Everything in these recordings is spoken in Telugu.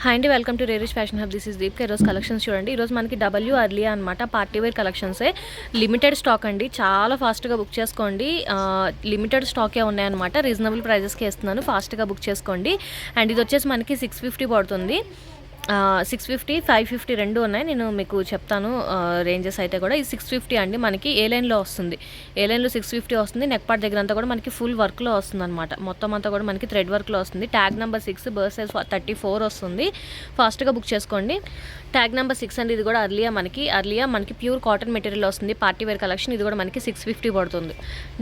హాయ్ అండి, welcome to Rarish fashion hub. This is Deep. ఈరోజు కలెక్షన్స్ చూడండి. ఈరోజు మనకి డబ్ల్యూ అర్లియా అనమాట పార్టీ వేర్ కలెక్షన్సే. లిమిటెడ్ స్టాక్ అండి, చాలా ఫాస్ట్గా బుక్ చేసుకోండి. లిమిటెడ్ స్టాకే ఉన్నాయన్నమాట. రీజనబుల్ ప్రైజెస్కి ఇస్తున్నాను, ఫాస్ట్గా బుక్ చేసుకోండి. అండ్ ఇది వచ్చేసి మనకి 650 పడుతుంది. 650, 550 రెండు ఉన్నాయి. నేను మీకు చెప్తాను రేంజెస్ అయితే కూడా. ఇది 650 అండి. మనకి ఏ లైన్లో వస్తుంది, ఏ లైన్లో 650 వస్తుంది. నెక్ పార్ట్ దగ్గర అంతా కూడా మనకి ఫుల్ వర్క్లో వస్తుంది అనమాట. మొత్తం అంతా కూడా మనకి థ్రెడ్ వర్క్లో వస్తుంది. ట్యాగ్ నెంబర్ 6, బర్త్ సైజ్ 34 వస్తుంది. ఫాస్ట్గా బుక్ చేసుకోండి. ట్యాగ్ నెంబర్ 6 అండి. ఇది కూడా అర్లియా మనకి ప్యూర్ కాటన్ మెటీరియల్ వస్తుంది. Party wear collection. ఇది కూడా మనకి 650 పడుతుంది.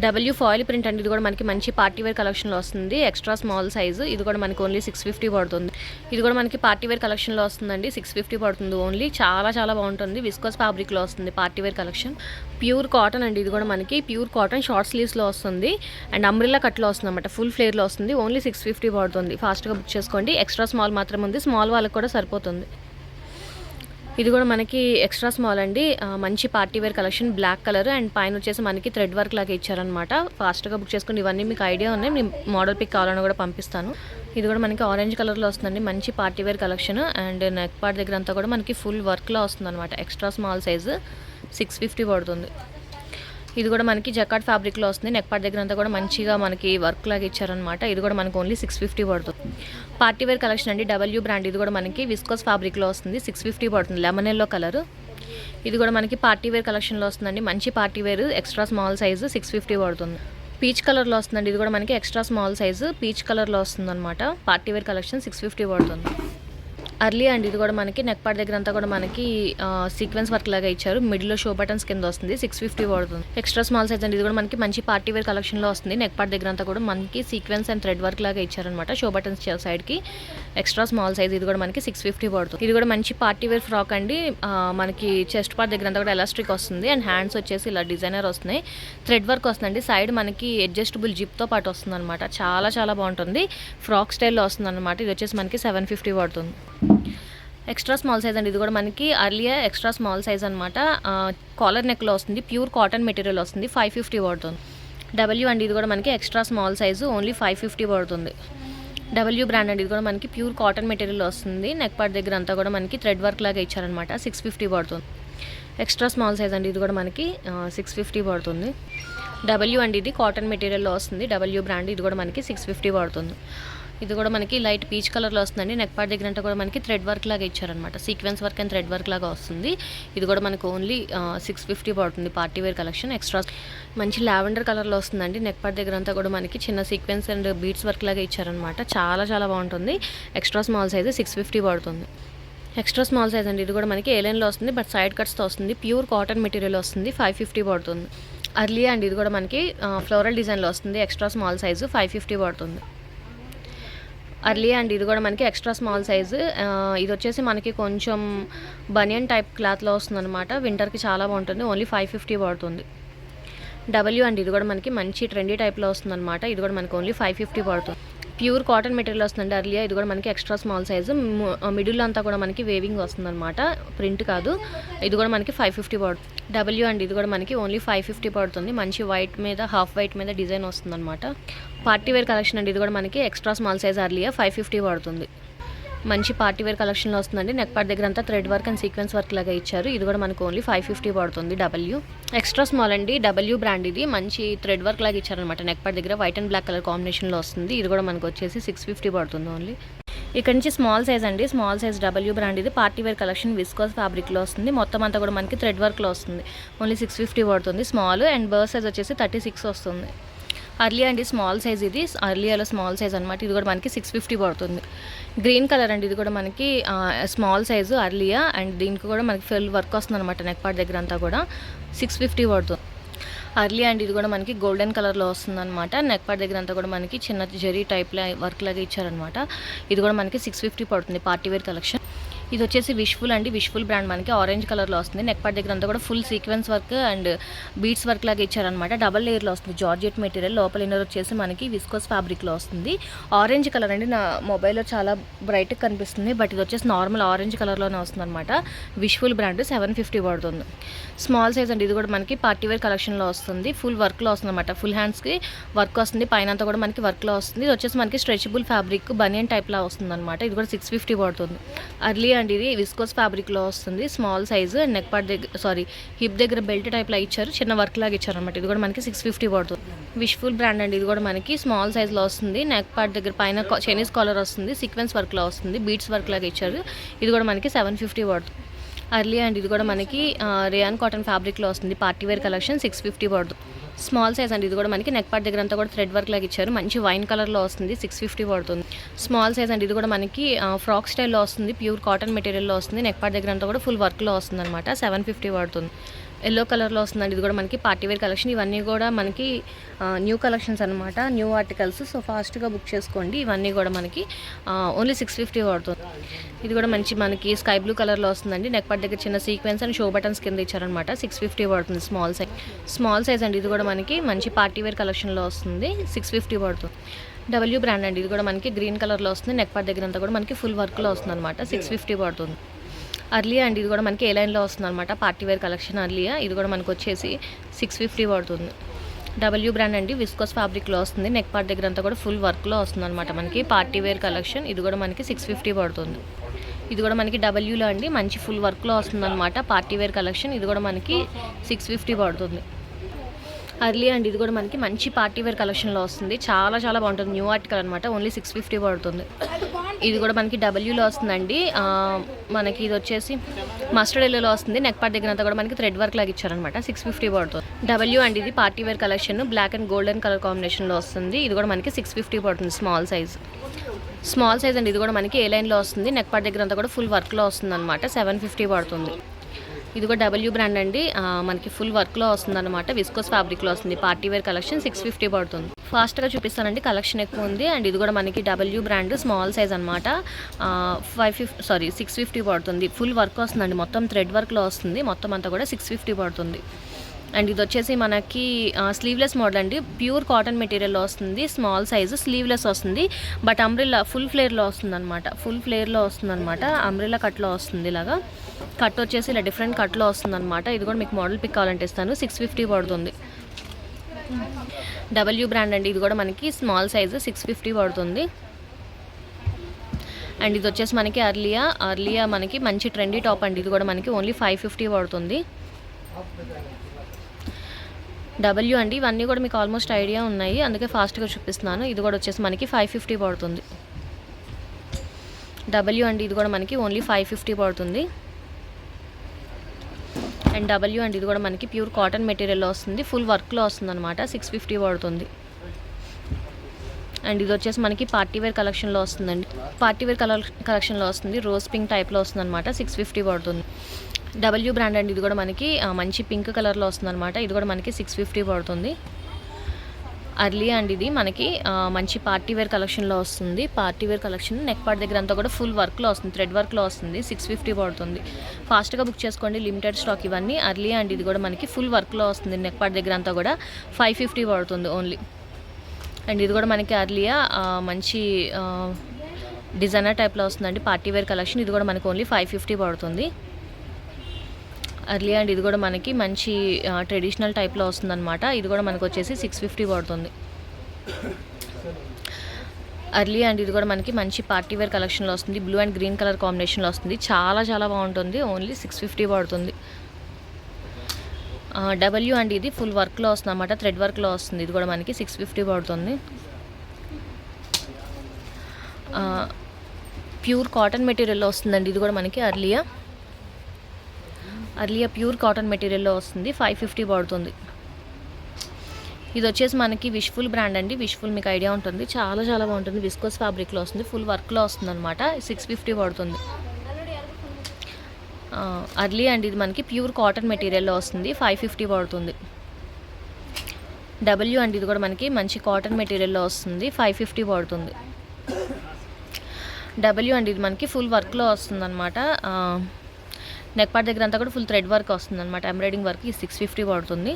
డబ్ల్యూ ఫాయిల్ ప్రింట్ అండి. ఇది కూడా మనకి మంచి పార్టీ వేర్ కలెక్షన్లో వస్తుంది. Extra small size. ఇది కూడా మనకి ఓన్లీ 650 పడుతుంది. ఇది కూడా మనకి పార్టీ వేర్ కలెక్షన్లో వస్తుందండి. 650 పడుతుంది ఓన్లీ. చాలా బాగుంటుంది. విస్కోస్ ఫ్యాబ్రిక్లో వస్తుంది party wear collection. Pure cotton అండి. ఇది కూడా మనకి ప్యూర్ కాటన్ షార్ట్ స్లీవ్స్లో వస్తుంది. అండ్ అంబ్రిల్లా కట్లో వస్తుంది అనమాట. ఫుల్ ఫ్లేర్లో వస్తుంది. ఓన్లీ 650 పడుతుంది. ఫాస్ట్గా బుక్ చేసుకోండి. ఎక్స్ట్రా స్మాల్ మాత్రమే ఉంది. స్మాల్ వాళ్ళకి కూడా సరిపోతుంది. ఇది కూడా మనకి ఎక్స్ట్రా స్మాల్ అండి. మంచి party wear collection. Black colour and పైన వచ్చేసి మనకి థ్రెడ్ వర్క్ లాగా ఇచ్చారనమాట. ఫాస్ట్గా బుక్ చేసుకోండి. ఇవన్నీ మీకు ఐడియా ఉన్నాయి. మీ మోడల్ పిక్ కావాలని కూడా పంపిస్తాను. ఇది కూడా మనకి ఆరెంజ్ కలర్లో వస్తుందండి. మంచి party wear collection. And neck part దగ్గర అంతా కూడా మనకి ఫుల్ వర్క్లో వస్తుంది అనమాట. ఎక్స్ట్రా స్మాల్ సైజు 650 పడుతుంది. ఇది కూడా మనకి జకార్డ్ ఫ్యాబ్రిక్లో వస్తుంది. నెక్ పార్ట్ దగ్గర అంతా కూడా మంచిగా మనకి వర్క్ లాగా ఇచ్చారనమాట. ఇది కూడా మనకి ఓన్లీ 650 పడుతుంది. పార్టీ వేర్ కలెక్షన్ అండి. W brand. ఇది కూడా మనకి విస్కోస్ ఫ్యాబ్రిక్లో వస్తుంది. 650 పడుతుంది. Lemon yellow colour. ఇది కూడా మనకి పార్టీ వేర్ కలెక్షన్లో వస్తుందండి. మంచి party wear extra small size 650 పడుతుంది. పీచ్ కలర్లో వస్తుందండి. ఇది కూడా మనకి ఎక్స్ట్రా స్మాల్ సైజు పీచ్ కలర్లో వస్తుంది అనమాట. పార్టీ వేర్ కలెక్షన్ 650 పడుతుంది. అర్లీ అండి. ఇది కూడా మనకి నెక్ పార్ట్ దగ్గర అంతా కూడా మనకి సీక్వెన్స్ వర్క్ లాగా ఇచ్చారు. మిడిల్లో షో బటన్స్ కింద వస్తుంది. 650 పడుతుంది. ఎక్స్ట్రా స్మాల్ సైజ్ అండి. ఇది కూడా మనకి మంచి పార్టీ వేర్ కలెక్షన్లో వస్తుంది. నెక్ పార్ట్ దగ్గర అంతా కూడా మనకి సీక్వెన్స్ అండ్ థ్రెడ్ వర్క్ లాగా ఇచ్చారనమాట. షో బటన్స్ సైడ్కి ఎక్స్ట్రా స్మాల్ సైజ్. ఇది కూడా మనకి 650 పడుతుంది. ఇది కూడా మంచి పార్టీ వేర్ ఫ్రాక్ అండి. మనకి చెస్ట్ పార్ట్ దగ్గర అంతా కూడా ఎలాస్టిక్ వస్తుంది. అండ్ హ్యాండ్స్ వచ్చేసి ఇలా డిజైనర్ వస్తున్నాయి. థ్రెడ్ వర్క్ వస్తుందండి. సైడ్ మనకి అడ్జస్టబుల్ జిప్తో పాటు వస్తుంది అనమాట. చాలా బాగుంటుంది. ఫ్రాక్ స్టైల్లో వస్తుంది అనమాట. ఇది వచ్చేసి మనకి 750 పడుతుంది. ఎక్స్ట్రా స్మాల్ సైజ్ అండి. ఇది కూడా మనకి అర్లియా ఎక్స్ట్రా స్మాల్ సైజ్ అనమాట. కాలర్ నెక్లో వస్తుంది. ప్యూర్ కాటన్ మెటీరియల్ వస్తుంది. 550 పడుతుంది. డబ్ల్యూ అండి. ఇది కూడా మనకి ఎక్స్ట్రా స్మాల్ సైజు ఓన్లీ 550 పడుతుంది. డబ్ల్యూ బ్రాండ్ అండి. ఇది కూడా మనకి ప్యూర్ కాటన్ మెటీరియల్ వస్తుంది. నెక్ పార్ట్ దగ్గర అంతా కూడా మనకి థ్రెడ్ వర్క్ లాగా ఇచ్చారనమాట. 650 పడుతుంది. ఎక్స్ట్రా స్మాల్ సైజ్ అండి. ఇది కూడా మనకి 650 పడుతుంది. డబ్ల్యూ అండి. ఇది కాటన్ మెటీరియల్లో వస్తుంది. W brand. ఇది కూడా మనకి 650 పడుతుంది. ఇది కూడా మనకి లైట్ పీచ్ కలర్లో వస్తుందండి. నెక్ పార్ట్ దగ్గర అంతా కూడా మనకి థ్రెడ్ వర్క్ లాగా ఇచ్చారనమాట. Sequence work and thread work లాగా వస్తుంది. ఇది కూడా మనకు ఓన్లీ 650 పడుతుంది. Party wear collection. ఎక్స్ట్రా మంచి లావెండర్ కలర్లో వస్తుందండి. నెక్ పార్ట్ దగ్గర అంతా కూడా మనకి చిన్న సీక్వెన్స్ అండ్ బీడ్స్ వర్క్ లాగా ఇచ్చారనమాట. చాలా బాగుంటుంది. ఎక్స్ట్రా స్మాల్ సైజు 650 పడుతుంది. ఎక్స్ట్రా స్మాల్ సైజ్ అండి. ఇది కూడా మనకి ఏ లైన్లో వస్తుంది, బట్ సైడ్ కట్స్తో వస్తుంది. ప్యూర్ కాటన్ మెటీరియల్ వస్తుంది. 550 పడుతుంది. అర్లియా అండి. ఇది కూడా మనకి ఫ్లోరల్ డిజైన్లో వస్తుంది. ఎక్స్ట్రా స్మాల్ సైజు 550 పడుతుంది. అర్లీ అండి. ఇది కూడా మనకి ఎక్స్ట్రా స్మాల్ సైజు. ఇది వచ్చేసి మనకి కొంచెం బనియన్ టైప్ క్లాత్లో వస్తుంది అనమాట. వింటర్కి చాలా బాగుంటుంది. ఓన్లీ 550 పడుతుంది. డబ్ల్యూ అండి. ఇది కూడా మనకి మంచి ట్రెండీ టైప్లో వస్తుంది అనమాట. ఇది కూడా మనకి ఓన్లీ 550 పడుతుంది. ప్యూర్ కాటన్ మెటీరియల్ వస్తుందండి. అర్లియా. ఇది కూడా మనకి ఎక్స్ట్రా స్మాల్ సైజు. మిడిల్ అంతా కూడా మనకి వేవింగ్ వస్తుంది అనమాట. ప్రింట్ కాదు. ఇది కూడా మనకి 550 పడుతుంది. డబ్ల్యూ అండి. ఇది కూడా మనకి ఓన్లీ 550 పడుతుంది. మంచి వైట్ మీద హాఫ్ వైట్ మీద డిజైన్ వస్తుంది అనమాట. పార్టీ వేర్ కలెక్షన్ అండి. ఇది కూడా మనకి ఎక్స్ట్రా స్మాల్ సైజ్ అర్లియా 550 పడుతుంది. మంచి పార్టీ వేర్ కలెక్షన్లో వస్తుందండి. నెక్ పార్ట్ దగ్గర అంతా thread work and sequence work లాగా ఇచ్చారు. ఇది కూడా మనకు ఓన్లీ 550 పడుతుంది. డబ్ల్యూ ఎక్స్ట్రా స్మాల్ అండి. W brand. ఇది మంచి థ్రెడ్ వర్క్ లాగా ఇచ్చారనమాట. నెక్ పార్ట్ దగ్గర వైట్ అండ్ బ్లాక్ కలర్ కాంబినేషన్లో వస్తుంది. ఇది కూడా మనకు వచ్చేసి 650 పడుతుంది ఓన్లీ. ఇక్కడ నుంచి స్మాల్ సైజ్ అండి. Small size W brand. ఇది పార్టీ వేర్ కలెక్షన్. విస్కోస్ ఫ్యాబ్రిక్లో వస్తుంది. మొత్తం అంతా కూడా మనకి థ్రెడ్ వర్క్లో వస్తుంది. ఓన్లీ 650 పడుతుంది. స్మాల్ అండ్ బర్త్ సైజ్ వచ్చేసి 36 వస్తుంది. అర్లియా అండి. Small size. ఇది అర్లియాలో స్మాల్ సైజ్ అనమాట. ఇది కూడా మనకి 650 పడుతుంది. గ్రీన్ కలర్ అండి. ఇది కూడా మనకి స్మాల్ సైజు అర్లియా. అండ్ దీనికి కూడా మనకి ఫుల్ వర్క్ వస్తుంది అనమాట. నెక్ పార్ట్ దగ్గర అంతా కూడా 650 పడుతుంది. అర్లీ అండ్ ఇది కూడా మనకి గోల్డెన్ కలర్లో వస్తుందన్నమాట. నెక్ పార్ట్ దగ్గర అంతా కూడా మనకి చిన్న జెరీ టైప్లో వర్క్ లాగా ఇచ్చారనమాట. ఇది కూడా మనకి 650 పడుతుంది. Party wear collection. ఇది వచ్చేసి విష్ఫుల్ అండి. విష్ఫుల్ బ్రాండ్ మనకి ఆరెంజ్ కలర్లో వస్తుంది. నెక్ పార్ట్ దగ్గర అంతా కూడా full sequence work and beads work లాగా ఇచ్చారనమాట. డబల్ లేయర్లో వస్తుంది. జార్జెట్ మెటీరియల్, లోపల ఇన్నర్ వచ్చేసి మనకి విస్కోస్ ఫ్యాబ్రిక్లో వస్తుంది. ఆరెంజ్ కలర్ అండి. నా మొబైల్లో చాలా బ్రైట్గా కనిపిస్తుంది, బట్ ఇది వచ్చేసి నార్మల్ ఆరెంజ్ కలర్లోనే వస్తుంది అనమాట. విష్ఫుల్ బ్రాండ్ 750 పడుతుంది. స్మాల్ సైజ్ అండి. ఇది కూడా మనకి పార్టీవేర్ కలెక్షన్లో వస్తుంది. ఫుల్ వర్క్లో వస్తుంది అనమాట. ఫుల్ హ్యాండ్స్కి వర్క్ వస్తుంది, పైన అంతా కూడా మనకి వర్క్లో వస్తుంది. ఇది వచ్చేసి మనకి స్ట్రెచబుల్ ఫ్యాబ్రిక్ బనియన్ టైప్లా వస్తుంది అనమాట. ఇది కూడా 650 పడుతుంది. అర్లీ అండి. ఇది విస్కోస్ ఫ్యాబ్రిక్లో వస్తుంది. Small size and neck part దగ్గర హిప్ దగ్గర బెల్ట్ టైప్లా ఇచ్చారు, చిన్న వర్క్ లాగా ఇచ్చారు అనమాట. ఇది కూడా మనకి 650 పడుతుంది. విష్ఫుల్ బ్రాండ్ అండి. ఇది కూడా మనకి స్మాల్ సైజ్లో వస్తుంది. నెక్ పార్ట్ దగ్గర పైన చైనీస్ కాలర్ వస్తుంది, సీక్వెన్స్ వర్క్లో వస్తుంది, బీడ్స్ వర్క్ లాగా ఇచ్చారు. ఇది కూడా మనకి 750 పడుతుంది. అర్లీ అండ్ ఇది కూడా మనకి రేయాన్ కాటన్ ఫ్యాబ్రిక్లో వస్తుంది. పార్టీవేర్ కలెక్షన్ 650 పడుతుంది. స్మాల్ సైజ్ అండి. ఇది కూడా మనకి నెక్ పార్ట్ దగ్గర అంతా కూడా థ్రెడ్ వర్క్ లాగా ఇచ్చారు, మంచి వైన్ కలర్లో వస్తుంది. 650 పడుతుంది. స్మాల్ సైజ్ అండి. ఇది కూడా మనకి ఫ్రాక్ స్టైల్లో వస్తుంది, ప్యూర్ కాటన్ మెటీరియల్లో వస్తుంది. నెక్ పార్ట్ దగ్గర అంతా కూడా ఫుల్ వర్క్లో వస్తుంది అనమాట. 750 పడుతుంది. ఎల్లో కలర్లో వస్తుందండి. ఇది కూడా మనకి పార్టీవేర్ కలెక్షన్. ఇవన్నీ కూడా మనకి న్యూ కలెక్షన్స్ అనమాట, న్యూ ఆర్టికల్స్. సో ఫాస్ట్గా బుక్ చేసుకోండి. ఇవన్నీ కూడా మనకి ఓన్లీ 650 పడుతుంది. ఇది కూడా మంచి మనకి స్కై బ్లూ కలర్లో వస్తుందండి. నెక్ పార్ట్ దగ్గర చిన్న సీక్వెన్స్ అండ్ షో బటన్స్ కింద ఇచ్చారనమాట. 650 పడుతుంది. స్మాల్ సైజ్ అండి. ఇది కూడా మనకి మంచి పార్టీవేర్ కలెక్షన్లో వస్తుంది. 650 పడుతుంది. డబ్ల్యూ బ్రాండ్ అండి. ఇది కూడా మనకి గ్రీన్ కలర్లో వస్తుంది. నెక్ పార్ట్ దగ్గర అంతా కూడా మనకి ఫుల్ వర్క్లో వస్తుంది అనమాట. 650 పడుతుంది. అర్లియా అండి. ఇది కూడా మనకి ఏ లైన్లో వస్తుంది అనమాట. Party wear collection Aurelia. ఇది కూడా మనకు వచ్చేసి 650 పడుతుంది. డబ్ల్యూ బ్రాండ్ అండి. విస్కోస్ ఫ్యాబ్రిక్లో వస్తుంది. నెక్ పార్ట్ దగ్గర అంతా కూడా ఫుల్ వర్క్లో వస్తుంది అనమాట. మనకి పార్టీవేర్ కలెక్షన్. ఇది కూడా మనకి 650 పడుతుంది. ఇది కూడా మనకి డబ్ల్యూలో అండి, మంచి ఫుల్ వర్క్లో వస్తుంది అనమాట. Party wear collection. ఇది కూడా మనకి 650 పడుతుంది. అర్లీ అండి. ఇది కూడా మనకి మంచి పార్టీవేర్ కలెక్షన్లో వస్తుంది. చాలా చాలా బాగుంటుంది. న్యూ ఆర్టికల్ అనమాట. ఓన్లీ 650 పడుతుంది. ఇది కూడా మనకి డబ్ల్యూలో వస్తుందండి. మనకి ఇది వచ్చేసి మస్టర్డ్ ఎల్లోలో వస్తుంది. నెక్ పార్ట్ దగ్గర అంతా కూడా మనకి థ్రెడ్ వర్క్ లాగా ఇచ్చారనమాట. 650 పడుతుంది. డబ్ల్యూ అండి. ఇది party wear collection, black and golden colour కాంబినేషన్లో వస్తుంది. ఇది కూడా మనకి 650 పడుతుంది. స్మాల్ సైజ్ అండి. ఇది కూడా మనకి ఏ లైన్లో వస్తుంది. నెక్ పార్ట్ దగ్గర అంతా కూడా ఫుల్ వర్క్లో వస్తుంది అనమాట. 750 పడుతుంది. ఇది కూడా డబ్ల్యూ బ్రాండ్ అండి. మనకి ఫుల్ వర్క్లో వస్తుంది అనమాట. విస్కోస్ ఫ్యాబ్రిక్లో వస్తుంది. పార్టీవేర్ కలెక్షన్ 650 పడుతుంది. ఫాస్ట్గా చూపిస్తానండి, కలెక్షన్ ఎక్కువ ఉంది. అండ్ ఇది కూడా మనకి డబ్ల్యూ బ్రాండ్ స్మాల్ సైజ్ అనమాట. 650 పడుతుంది. ఫుల్ వర్క్ వస్తుందండి. మొత్తం థ్రెడ్ వర్క్లో వస్తుంది. మొత్తం అంతా కూడా 650 పడుతుంది. అండ్ ఇది వచ్చేసి మనకి స్లీవ్లెస్ మోడల్ అండి. ప్యూర్ కాటన్ మెటీరియల్లో వస్తుంది. స్మాల్ సైజు స్లీవ్లెస్ వస్తుంది, బట్ అంబ్రిల్లా ఫుల్ ఫ్లేర్లో వస్తుంది అనమాట. అంబ్రిల్లా కట్లో వస్తుంది. ఇలాగా కట్ వచ్చేసి ఇలా డిఫరెంట్ కట్లో వస్తుంది అనమాట. ఇది కూడా మీకు మోడల్ పిక్ కావాలంటే ఇస్తాను. 650 పడుతుంది. డబ్ల్యూ బ్రాండ్ అండి. ఇది కూడా మనకి స్మాల్ సైజు 650 పడుతుంది. అండ్ ఇది వచ్చేసి మనకి అర్లియా మనకి మంచి ట్రెండీ టాప్ అండి. ఇది కూడా మనకి ఓన్లీ 550 పడుతుంది. డబ్ల్యూ అండి. ఇవన్నీ కూడా మీకు ఆల్మోస్ట్ ఐడియా ఉన్నాయి, అందుకే ఫాస్ట్గా చూపిస్తున్నాను. ఇది కూడా వచ్చేసి మనకి 550 పడుతుంది. డబ్ల్యూ అండి. ఇది కూడా మనకి ఓన్లీ 550 పడుతుంది. అండ్ డబ్ల్యూ అండి. ఇది కూడా మనకి ప్యూర్ కాటన్ మెటీరియల్లో వస్తుంది. ఫుల్ వర్క్లో వస్తుంది అనమాట. 650 పడుతుంది. అండ్ ఇది వచ్చేసి మనకి పార్టీవేర్ కలెక్షన్లో వస్తుందండి. కలెక్షన్లో వస్తుంది. రోజ్ పింక్ టైప్లో వస్తుంది అనమాట. 650 పడుతుంది. డబ్ల్యూ బ్రాండ్ అండి. ఇది కూడా మనకి మంచి పింక్ కలర్లో వస్తుంది అనమాట. ఇది కూడా మనకి 650 పడుతుంది. అర్లీ అండి. ఇది మనకి మంచి పార్టీవేర్ కలెక్షన్లో వస్తుంది. పార్టీవేర్ కలెక్షన్ నెక్ పార్ట్ దగ్గర అంతా కూడా ఫుల్ వర్క్లో వస్తుంది, థ్రెడ్ వర్క్లో వస్తుంది. 650 పడుతుంది. ఫాస్ట్గా బుక్ చేసుకోండి, లిమిటెడ్ స్టాక్ ఇవన్నీ. అర్లీ అండి. ఇది కూడా మనకి ఫుల్ వర్క్లో వస్తుంది. నెక్ పార్ట్ దగ్గర అంతా కూడా 550 పడుతుంది ఓన్లీ. అండ్ ఇది కూడా మనకి అర్లియా మంచి డిజైనర్ టైప్లో వస్తుందండి. Party wear collection. ఇది కూడా మనకి ఓన్లీ 550 పడుతుంది. అర్లీ అండ్ ఇది కూడా మనకి మంచి ట్రెడిషనల్ టైప్లో వస్తుందన్నమాట. ఇది కూడా మనకు వచ్చేసి 650 పడుతుంది. అర్లీ అండ్ ఇది కూడా మనకి మంచి పార్టీవేర్ కలెక్షన్లో వస్తుంది. బ్లూ అండ్ గ్రీన్ కలర్ కాంబినేషన్లో వస్తుంది. చాలా చాలా బాగుంటుంది. ఓన్లీ 650 పడుతుంది. డబ్ల్యూ అండ్ ఇది ఫుల్ వర్క్లో వస్తుంది అన్నమాట. థ్రెడ్ వర్క్లో వస్తుంది. ఇది కూడా మనకి 650 పడుతుంది. ప్యూర్ కాటన్ మెటీరియల్లో వస్తుందండి. ఇది కూడా మనకి అర్లియా ప్యూర్ కాటన్ మెటీరియల్లో వస్తుంది. 550 పడుతుంది. ఇది వచ్చేసి మనకి విష్ఫుల్ బ్రాండ్ అండి. విష్ఫుల్ మీకు ఐడియా ఉంటుంది, చాలా చాలా బాగుంటుంది. విస్కోస్ ఫ్యాబ్రిక్లో వస్తుంది. ఫుల్ వర్క్లో వస్తుంది అనమాట. 650 పడుతుంది. అర్లీ అండ్ ఇది మనకి ప్యూర్ కాటన్ మెటీరియల్లో వస్తుంది. 550 పడుతుంది. డబ్ల్యూ అండ్ ఇది కూడా మనకి మంచి కాటన్ మెటీరియల్లో వస్తుంది. 550 పడుతుంది. డబ్ల్యూ అండి, ఇది మనకి ఫుల్ వర్క్లో వస్తుందన్నమాట. నెక్ పార్ట్ దగ్గర అంతా కూడా ఫుల్ థ్రెడ్ వర్క్ వస్తుందన్నమాట, ఎంబ్రాయిడింగ్ వర్క్. ఈ 650 పడుతుంది.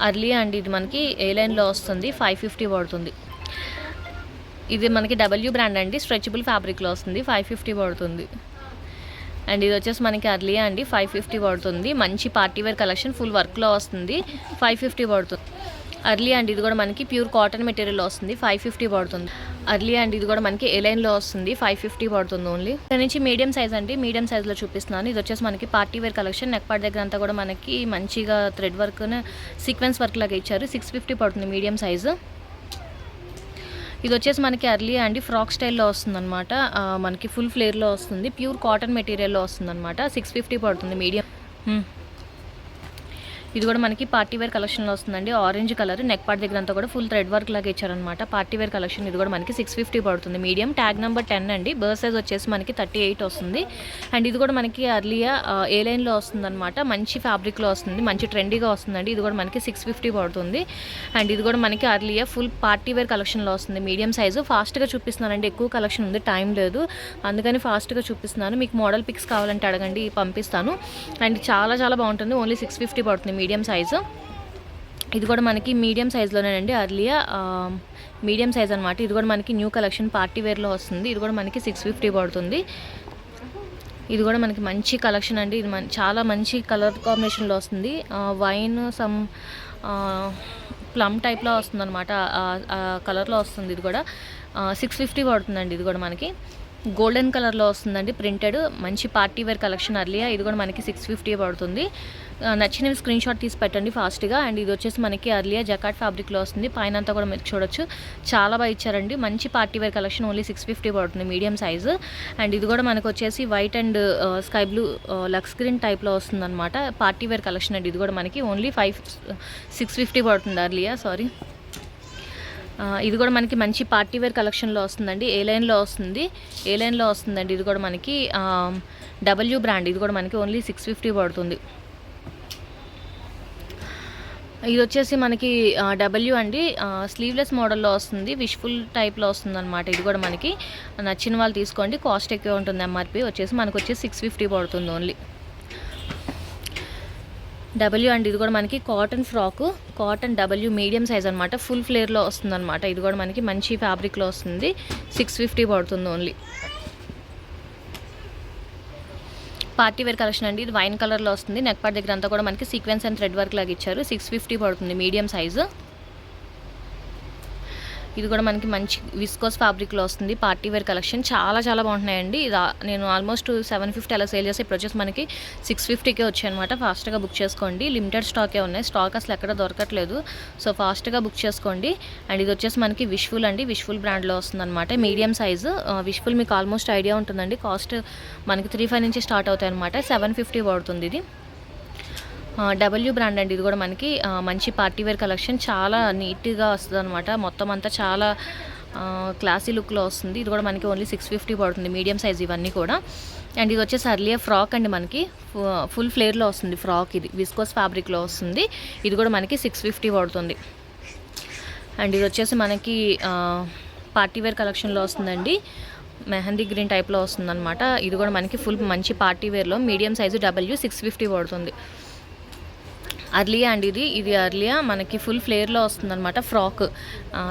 అర్లీ అండి, ఇది మనకి ఏ లైన్లో వస్తుంది, 550 పడుతుంది. ఇది మనకి డబ్ల్యూ బ్రాండ్ అండి, స్ట్రెచబుల్ ఫ్యాబ్రిక్లో వస్తుంది, 550 పడుతుంది. అండ్ ఇది వచ్చేసి మనకి అర్లీ అండి, 550 పడుతుంది. మంచి పార్టీవేర్ కలెక్షన్, ఫుల్ వర్క్లో వస్తుంది, 550 పడుతుంది. అర్లీ అండి, ఇది కూడా మనకి ప్యూర్ కాటన్ మెటీరియల్లో వస్తుంది, 550 పడుతుంది. అర్లీ అండి, ఇది కూడా మనకి ఏ లైన్లో వస్తుంది, 550 పడుతుంది ఓన్లీ. ఇక్కడ నుంచి మీడియం సైజ్ అండి, మీడియం సైజ్లో చూపిస్తున్నాను. ఇది వచ్చేసి మనకి పార్టీవేర్ కలెక్షన్. నెక్ పార్ట్ దగ్గర అంతా కూడా మనకి మంచిగా థ్రెడ్ వర్క్, సీక్వెన్స్ వర్క్ లాగా ఇచ్చారు, 650 పడుతుంది మీడియం సైజు. ఇది వచ్చేసి మనకి అర్లీ అండి, ఫ్రాక్ స్టైల్లో వస్తుందన్నమాట. మనకి ఫుల్ ఫ్లేర్లో వస్తుంది, ప్యూర్ కాటన్ మెటీరియల్లో వస్తుందన్నమాట, 650 పడుతుంది మీడియం. ఇది కూడా మనకి పార్టీవేర్ కలెక్షన్లో వస్తుందండి, ఆరెంజ్ కలర్. నెక్ పార్ట్ దగ్గర అంతా కూడా ఫుల్ థ్రెడ్ వర్క్ లాగా ఇచ్చారనమాట, పార్టీవేర్ కలెక్షన్. ఇది కూడా మనకి 650 పడుతుంది మీడియం. ట్యాగ్ నెంబర్ 10 అండి, బర్త్ సైజ్ వచ్చేసి మనకి 38 వస్తుంది. అండ్ ఇది కూడా మనకి అర్లియా ఏ లైన్లో వస్తుందన్నమాట, మంచి ఫ్యాబ్రిక్లో వస్తుంది, మంచి ట్రెండీగా వస్తుందండి. ఇది కూడా మనకి 650 పడుతుంది. అండ్ ఇది కూడా మనకి అర్లియా ఫుల్ పార్టీవేర్ కలెక్షన్లో వస్తుంది, మీడియం సైజు. ఫాస్ట్గా చూపిస్తున్నానండి, ఎక్కువ కలెక్షన్ ఉంది, టైం లేదు, అందుకని ఫాస్ట్గా చూపిస్తున్నాను. మీకు మోడల్ పిక్స్ కావాలంటే అడగండి, పంపిస్తాను. అండ్ చాలా చాలా బాగుంటుంది, ఓన్లీ 650 పడుతుంది మీడియం సైజు. ఇది కూడా మనకి మీడియం సైజులోనేనండి, అర్లియా మీడియం సైజ్ అనమాట. ఇది కూడా మనకి న్యూ కలెక్షన్ పార్టీవేర్లో వస్తుంది. ఇది కూడా మనకి 650 పడుతుంది. ఇది కూడా మనకి మంచి కలెక్షన్ అండి, ఇది చాలా మంచి కలర్ కాంబినేషన్లో వస్తుంది, వైన్ సమ్ ప్లమ్ టైప్లో వస్తుంది అనమాట, కలర్లో వస్తుంది. ఇది కూడా 650 పడుతుందండి. ఇది కూడా మనకి గోల్డెన్ కలర్లో వస్తుందండి, ప్రింటెడ్, మంచి పార్టీవేర్ కలెక్షన్ అర్లియా. ఇది కూడా మనకి 650 పడుతుంది. నచ్చినవి స్క్రీన్ షాట్ తీసి పెట్టండి ఫాస్ట్గా. అండ్ ఇది వచ్చేసి మనకి అర్లియా జకాట్ ఫ్యాబ్రిక్లో వస్తుంది, పైన అంతా కూడా మీరు చూడొచ్చు, చాలా బాగా ఇచ్చారండి. మంచి పార్టీవేర్ కలెక్షన్, ఓన్లీ 650 పడుతుంది మీడియం సైజు. అండ్ ఇది కూడా మనకు వచ్చేసి వైట్ అండ్ స్కై బ్లూ లక్స్ గ్రీన్ టైప్లో వస్తుందన్నమాట, పార్టీవేర్ కలెక్షన్ అండి. ఇది కూడా మనకి ఓన్లీ 650 పడుతుంది అర్లియా, సారీ. ఇది కూడా మనకి మంచి పార్టీవేర్ కలెక్షన్లో వస్తుందండి, ఏ లైన్లో వస్తుందండి. ఇది కూడా మనకి డబ్ల్యూ బ్రాండ్. ఇది కూడా మనకి ఓన్లీ 650 పడుతుంది. ఇది వచ్చేసి మనకి డబ్ల్యూ అండి, స్లీవ్లెస్ మోడల్లో వస్తుంది, విష్ఫుల్ టైప్లో వస్తుంది అనమాట. ఇది కూడా మనకి నచ్చిన వాళ్ళు తీసుకోండి, కాస్ట్ ఎక్కువ ఉంటుంది. ఎంఆర్పి వచ్చేసి మనకు వచ్చేసి 650 పడుతుంది ఓన్లీ. డబ్ల్యూ అండి, ఇది కూడా మనకి cotton frock, cotton W medium size అనమాట, ఫుల్ ఫ్లేర్లో వస్తుంది అనమాట. ఇది కూడా మనకి మంచి ఫ్యాబ్రిక్లో వస్తుంది, 650 పడుతుంది ఓన్లీ. పార్టీవేర్ కలెక్షన్ అండి, ఇది వైన్ కలర్లో వస్తుంది. నెక్ పార్ట్ దగ్గర అంతా కూడా మనకి సీక్వెన్స్ అండ్ థ్రెడ్ వర్క్ లాగా ఇచ్చారు, 650 పడుతుంది మీడియం సైజు. ఇది కూడా మనకి మంచి విస్కోస్ ఫ్యాబ్రిక్లో వస్తుంది, పార్టీవేర్ కలెక్షన్. చాలా చాలా బాగుంటున్నాయండి. ఇది నేను ఆల్మోస్ట్ 750 అలా సేల్ చేసి ఇప్పుడు వచ్చేసి మనకి 650కే వచ్చాయి అనమాట. ఫాస్ట్గా బుక్ చేసుకోండి, లిమిటెడ్ స్టాకే ఉన్నాయి, స్టాక్ అసలు ఎక్కడ దొరకట్లేదు, సో ఫాస్ట్గా బుక్ చేసుకోండి. అండ్ ఇది వచ్చేసి మనకి విష్ఫుల్ అండి, విష్ఫుల్ బ్రాండ్లో వస్తుంది అనమాట, మీడియం సైజు. విష్ఫుల్ మీకు ఆల్మోస్ట్ ఐడియా ఉంటుందండి, కాస్ట్ మనకి 35 నుంచి స్టార్ట్ అవుతాయి అనమాట, 750 పడుతుంది. ఇది డబ్ల్యూ బ్రాండ్ అండి. ఇది కూడా మనకి మంచి పార్టీవేర్ కలెక్షన్, చాలా నీట్గా వస్తుంది అనమాట, మొత్తం అంతా చాలా క్లాసీ లుక్లో వస్తుంది. ఇది కూడా మనకి ఓన్లీ 650 పడుతుంది మీడియం సైజ్ ఇవన్నీ కూడా. అండ్ ఇది వచ్చేసి అర్లియా ఫ్రాక్ అండి, మనకి ఫుల్ ఫ్లేర్లో వస్తుంది ఫ్రాక్, ఇది విస్కోస్ ఫ్యాబ్రిక్లో వస్తుంది. ఇది కూడా మనకి 650 పడుతుంది. అండ్ ఇది వచ్చేసి మనకి పార్టీవేర్ కలెక్షన్లో వస్తుందండి, మెహందీ గ్రీన్ టైప్లో వస్తుంది అనమాట. ఇది కూడా మనకి ఫుల్ మంచి పార్టీవేర్లో మీడియం సైజు డబ్ల్యూ 650 పడుతుంది. అర్లియా అండి, ఇది అర్లియా మనకి ఫుల్ ఫ్లేర్లో వస్తుందన్నమాట, ఫ్రాక్.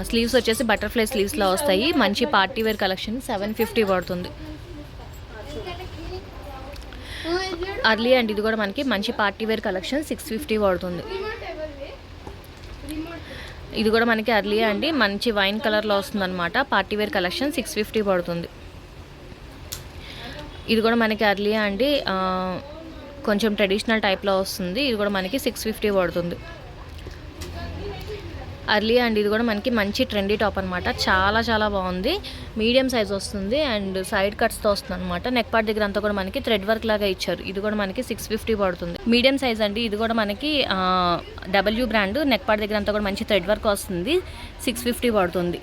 స్లీవ్స్ వచ్చేసి బటర్ఫ్లై స్లీవ్స్లో వస్తాయి, మంచి పార్టీవేర్ కలెక్షన్, 750 పడుతుంది. అర్లియా అండి, ఇది కూడా మనకి మంచి పార్టీవేర్ కలెక్షన్, 650 పడుతుంది. ఇది కూడా మనకి అర్లియా అండి, మంచి వైన్ కలర్లో వస్తుందన్నమాట, పార్టీవేర్ కలెక్షన్, 650 పడుతుంది. ఇది కూడా మనకి అర్లియా అండి, కొంచెం ట్రెడిషనల్ టైప్లో వస్తుంది. ఇది కూడా మనకి 650 పడుతుంది. అర్లియా అండి, ఇది కూడా మనకి మంచి ట్రెండీ టాప్ అనమాట, చాలా చాలా బాగుంది, మీడియం సైజ్ వస్తుంది అండ్ సైడ్ కట్స్తో వస్తుంది అనమాట. నెక్ పార్ట్ దగ్గర అంతా కూడా మనకి థ్రెడ్ వర్క్ లాగా ఇచ్చారు. ఇది కూడా మనకి 650 పడుతుంది, మీడియం సైజ్ అండి. ఇది కూడా మనకి డబ్ల్యూ బ్రాండ్, నెక్ పార్ట్ దగ్గర అంతా కూడా మంచి థ్రెడ్ వర్క్ వస్తుంది, 650 పడుతుంది.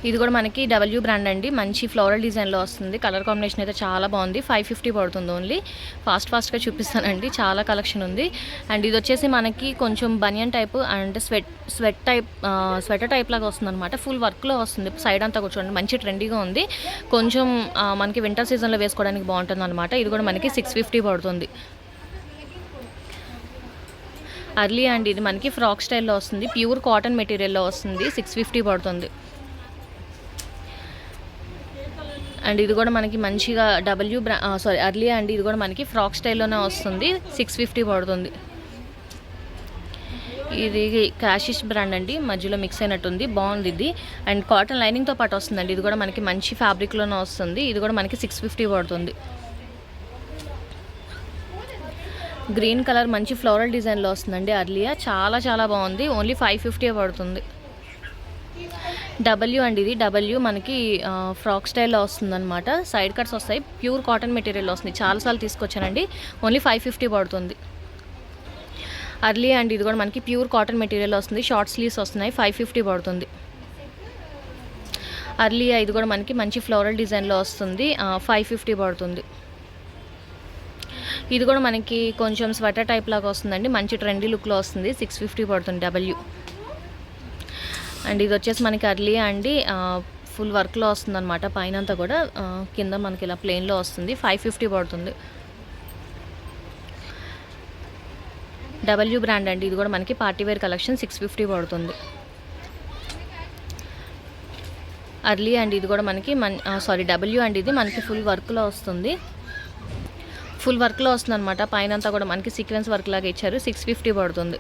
ఇది కూడా మనకి డబ్ల్యూ బ్రాండ్ అండి, మంచి ఫ్లోరల్ డిజైన్లో వస్తుంది. కలర్ కాంబినేషన్ అయితే చాలా బాగుంది. 550 పడుతుంది ఓన్లీ. ఫాస్ట్గా చూపిస్తానండి, చాలా కలెక్షన్ ఉంది. అండ్ ఇది వచ్చేసి మనకి కొంచెం బనియన్ టైప్ అండ్ స్వెటర్ టైప్ లాగా వస్తుంది అనమాట. ఫుల్ వర్క్లో వస్తుంది. సైడ్ అంతా కూర్చోండి, మంచి ట్రెండీగా ఉంది. కొంచెం మనకి వింటర్ సీజన్లో వేసుకోవడానికి బాగుంటుంది అనమాట. ఇది కూడా మనకి 650 పడుతుంది. అర్లీ అండి, ఇది మనకి ఫ్రాక్ స్టైల్లో వస్తుంది. ప్యూర్ కాటన్ మెటీరియల్లో వస్తుంది. 650 పడుతుంది. అండ్ ఇది కూడా మనకి మంచిగా అర్లీ అండి, ఇది కూడా మనకి ఫ్రాక్ స్టైల్లోనే వస్తుంది. 650 పడుతుంది. ఇది క్యాషిష్ బ్రాండ్ అండి, మధ్యలో మిక్స్ అయినట్టుంది, బాగుంది ఇది. అండ్ కాటన్ లైనింగ్తో పాటు వస్తుందండి. ఇది కూడా మనకి మంచి ఫ్యాబ్రిక్లోనే వస్తుంది. ఇది కూడా మనకి 650 పడుతుంది. గ్రీన్ కలర్ మంచి ఫ్లోరల్ డిజైన్లో వస్తుందండి. అర్లియా చాలా బాగుంది. ఓన్లీ 550 పడుతుంది. డబ్ల్యూ అండి, ఇది డబ్ల్యూ మనకి ఫ్రాక్ స్టైల్లో వస్తుందన్నమాట. సైడ్ కట్స్ వస్తాయి. ప్యూర్ కాటన్ మెటీరియల్ వస్తుంది. చాలాసార్లు తీసుకొచ్చానండి. ఓన్లీ 550 పడుతుంది. అర్లీ అండి, ఇది కూడా మనకి ప్యూర్ కాటన్ మెటీరియల్ వస్తుంది. షార్ట్ స్లీవ్స్ వస్తున్నాయి. 550 పడుతుంది. అర్లియా, ఇది కూడా మనకి మంచి ఫ్లోరల్ డిజైన్లో వస్తుంది. 550 పడుతుంది. ఇది కూడా మనకి కొంచెం స్వెటర్ టైప్ లాగా వస్తుందండి. మంచి ట్రెండీ లుక్లో వస్తుంది. 650 పడుతుంది డబ్ల్యూ. అండ్ ఇది వచ్చేసి మనకి అర్లీ అండి, ఫుల్ వర్క్లో వస్తుంది అనమాట. పైన అంతా కూడా కింద మనకి ఇలా ప్లెయిన్లో వస్తుంది. 550 పడుతుంది. డబ్ల్యూ బ్రాండ్ అండి, ఇది కూడా మనకి పార్టీవేర్ కలెక్షన్. 650 పడుతుంది. అర్లీ అండి, ఇది కూడా మనకి డబ్ల్యూ అండి, ఇది మనకి ఫుల్ వర్క్లో వస్తుంది. ఫుల్ వర్క్లో వస్తుంది అనమాట. పైన అంతా కూడా మనకి సీక్వెన్స్ వర్క్ లాగా ఇచ్చారు. 650 పడుతుంది.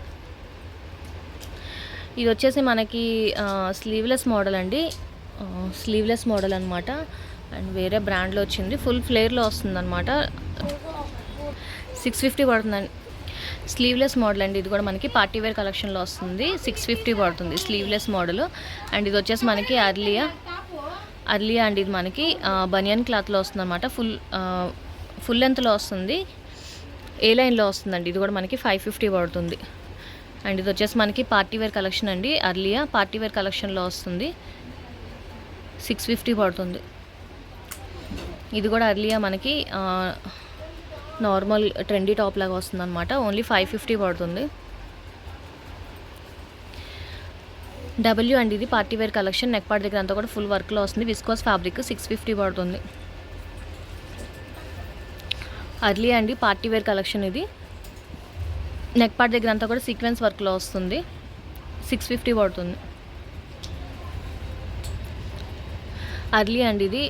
ఇది వచ్చేసి మనకి స్లీవ్లెస్ మోడల్ అండి, స్లీవ్లెస్ మోడల్ అనమాట. అండ్ వేరే బ్రాండ్లో వచ్చింది. ఫుల్ ఫ్లేర్లో వస్తుంది అనమాట. 650 పడుతుందండి. స్లీవ్లెస్ మోడల్ అండి, ఇది కూడా మనకి పార్టీవేర్ కలెక్షన్లో వస్తుంది. 650 పడుతుంది స్లీవ్లెస్ మోడల్. అండ్ ఇది వచ్చేసి మనకి అర్లియా అండి, ఇది మనకి బనియన్ క్లాత్లో వస్తుంది అనమాట. ఫుల్ లెంత్లో వస్తుంది. ఏ లైన్లో వస్తుందండి. ఇది కూడా మనకి 550 పడుతుంది. అండ్ ఇది వచ్చేసి మనకి పార్టీవేర్ కలెక్షన్ అండి. అర్లియా పార్టీవేర్ కలెక్షన్లో వస్తుంది. 650 పడుతుంది. ఇది కూడా అర్లియా మనకి నార్మల్ ట్రెండీ టాప్ లాగా వస్తుంది అనమాట. ఓన్లీ 550 పడుతుంది. డబ్ల్యూ అండి, ఇది పార్టీవేర్ కలెక్షన్. నెక్ పార్ట్ దగ్గర అంతా కూడా ఫుల్ వర్క్లో వస్తుంది. Viscose fabric. 650 పడుతుంది. అర్లీ అండి, పార్టీవేర్ కలెక్షన్. ఇది నెక్ పార్ట్ దగ్గర అంతా కూడా సీక్వెన్స్ వర్క్లో వస్తుంది. 650 పడుతుంది. అర్లీ అండి, ఇది